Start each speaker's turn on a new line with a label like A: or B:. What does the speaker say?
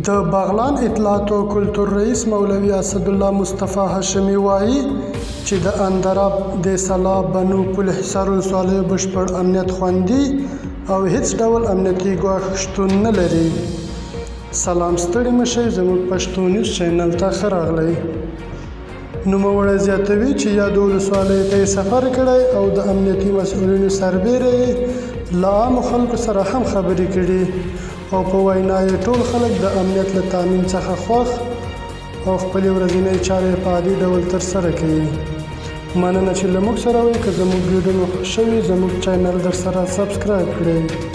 A: د بغلان اطلاعات او کلتور رئیس مولوي اسدالله مصطفی هاشمي وایي چې د اندراب د سلا بنو پل حصار ولسوالیو بشپړ امنیت خوندي او هیڅ ډول امنیتي ګواښ شتون نه لري. سلام ستړي مشئ زموږ پښتو نیوز چینل ته ښه راغلی. نوموړی زیاتوي چې یادو ولسوالیو ته یې سفر کړی او د امنیتي مسؤلینو سربیره یې له عامو خلکو سره هم خبرې کړي او په وینا یې ټول خلک د امنیت له تامین څخه خوښ او خپلې ورځنۍ چارې په عادي ډول ترسره کوي. مننه چې له موږ سره وئ. که زموږ ویډیو مو خوښ شوي زموږ چینل در سره سبسکرایب کړئ.